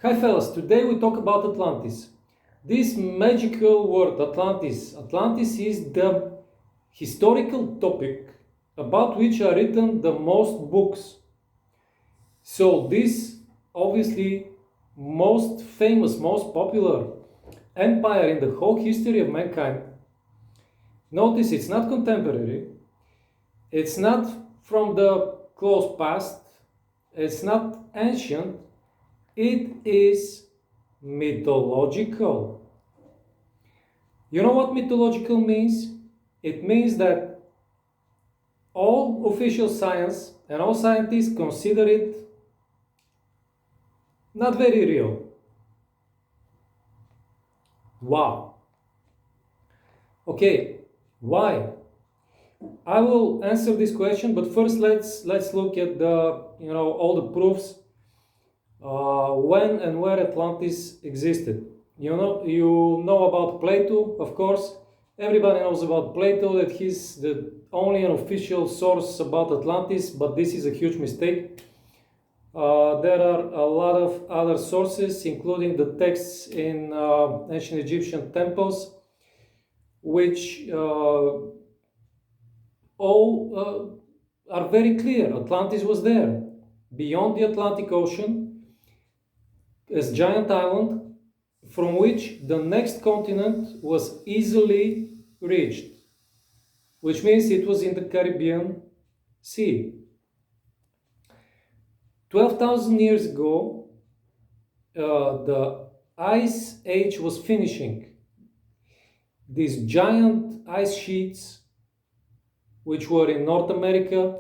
Hi fellas, today we talk about Atlantis. This magical word Atlantis. Atlantis is the historical topic about which are written the most books. So this obviously most famous, most popular empire in the whole history of mankind. Notice it's not contemporary, it's not from the close past, it's not ancient, it is mythological. You know what mythological means? It means that all official science and all scientists consider it not very real. Wow. Okay, why? I will answer this question, but first let's look at the all the proofs when and where Atlantis existed. You know about Plato, of course. Everybody knows about Plato, that he's the only official source about Atlantis, but this is a huge mistake. There are a lot of other sources, including the texts in ancient Egyptian temples, which all are very clear. Atlantis was there, beyond the Atlantic Ocean, as giant island from which the next continent was easily reached, which means it was in the Caribbean Sea. 12,000 years ago, the ice age was finishing. These giant ice sheets, which were in North America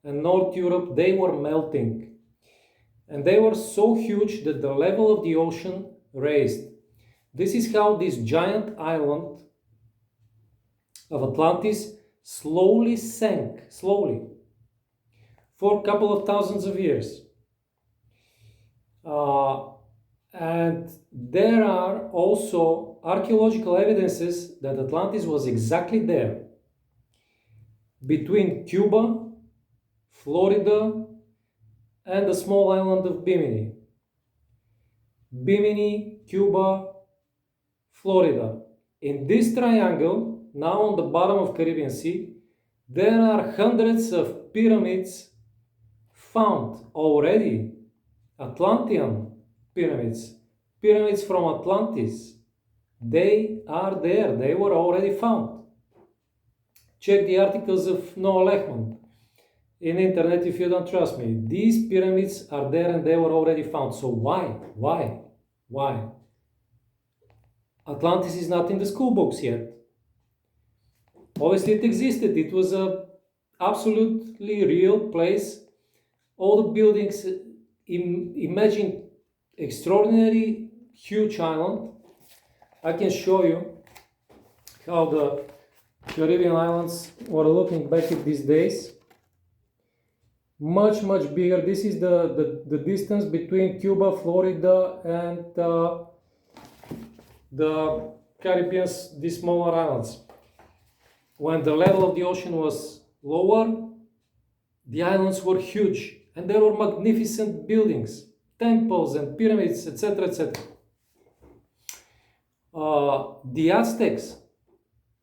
and North Europe, they were melting. And they were so huge that the level of the ocean raised. This is how this giant island of Atlantis slowly sank, for a couple of thousands of years. And there are also archaeological evidences that Atlantis was exactly there, between Cuba, Florida, and the small island of Bimini. Bimini, Cuba, Florida. In this triangle, now on the bottom of Caribbean Sea, there are hundreds of pyramids found already. Atlantean pyramids, pyramids from Atlantis. They are there, they were already found. Check the articles of Noah Lehman in internet if you don't trust me. These pyramids are there and they were already found. So why? Atlantis is not in the school books yet. Obviously it existed. It was a absolutely real place. All the buildings, imagine extraordinary huge island. I can show you how the Caribbean islands were looking back at these days. Much bigger. This is the distance between Cuba, Florida, and the Caribbean, these smaller islands. When the level of the ocean was lower, the islands were huge, and there were magnificent buildings, temples and pyramids, etc. The Aztecs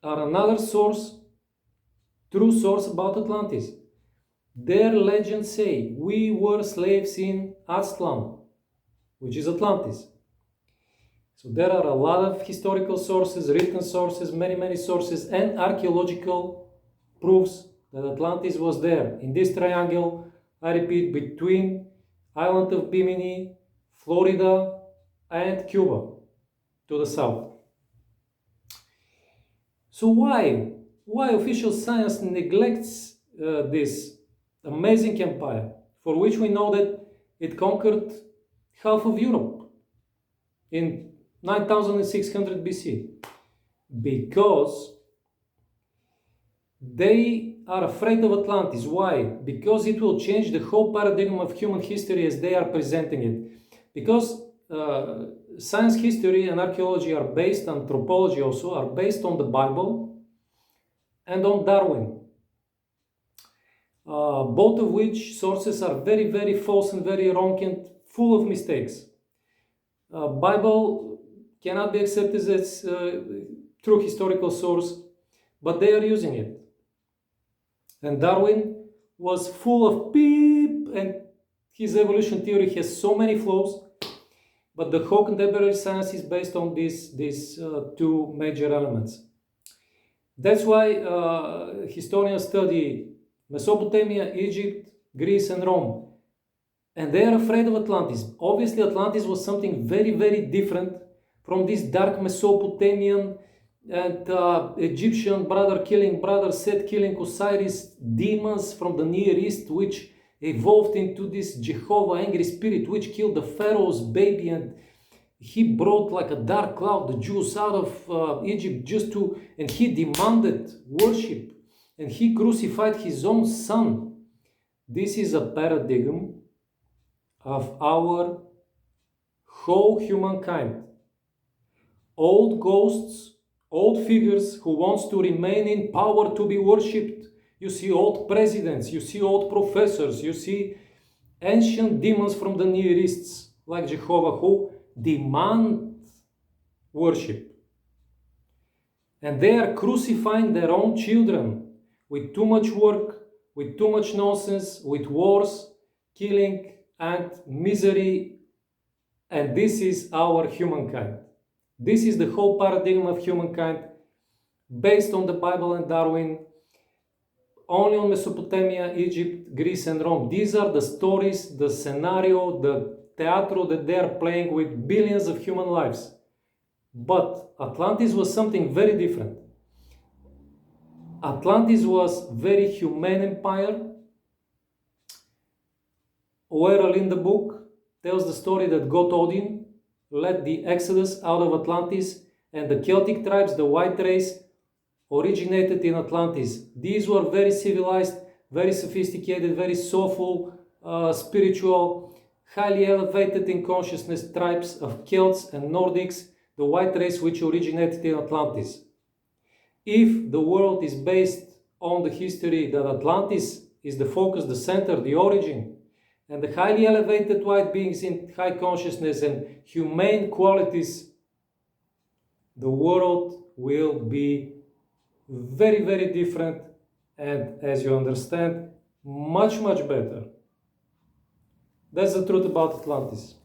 are another true source about Atlantis. Their legends say we were slaves in Aztlan, which is Atlantis. So there are a lot of historical sources, written sources, many sources, and archaeological proofs that Atlantis was there. In this triangle, I repeat, between island of Bimini, Florida, and Cuba to the south. So why official science neglects this amazing empire, for which we know that it conquered half of Europe in 9600 BC? Because they are afraid of Atlantis. Why? Because it will change the whole paradigm of human history as they are presenting it. Because science history and archaeology are based, anthropology also, are based on the Bible and on Darwin. Both of which sources are very false and very wrong and full of mistakes. Bible cannot be accepted as true historical source, but they are using it. And Darwin was full of beep, and his evolution theory has so many flaws, but the whole contemporary science is based on these two major elements. That's why historians study Mesopotamia, Egypt, Greece, and Rome. And they are afraid of Atlantis. Obviously, Atlantis was something very, very different from this dark Mesopotamian and Egyptian brother killing brother, Set killing Osiris, demons from the Near East, which evolved into this Jehovah angry spirit, which killed the Pharaoh's baby, and he brought like a dark cloud the Jews out of Egypt and he demanded worship, and he crucified his own son. This is a paradigm of our whole humankind. Old ghosts, old figures who wants to remain in power to be worshipped. You see old presidents, you see old professors, you see ancient demons from the Near East, like Jehovah, who demand worship. And they are crucifying their own children with too much work, with too much nonsense, with wars, killing, and misery. And this is our humankind. This is the whole paradigm of humankind based on the Bible and Darwin, only on Mesopotamia, Egypt, Greece, and Rome. These are the stories, the scenario, the teatro that they are playing with billions of human lives. But Atlantis was something very different. Atlantis was very humane empire. Oerl in the book tells the story that God Odin led the exodus out of Atlantis, and the Celtic tribes, the white race, originated in Atlantis. These were very civilized, very sophisticated, very soulful, spiritual, highly elevated in consciousness tribes of Celts and Nordics, the white race which originated in Atlantis. If the world is based on the history that Atlantis is the focus, the center, the origin, and the highly elevated white beings in high consciousness and humane qualities, the world will be very, very different, and as you understand, much, much better. That's the truth about Atlantis.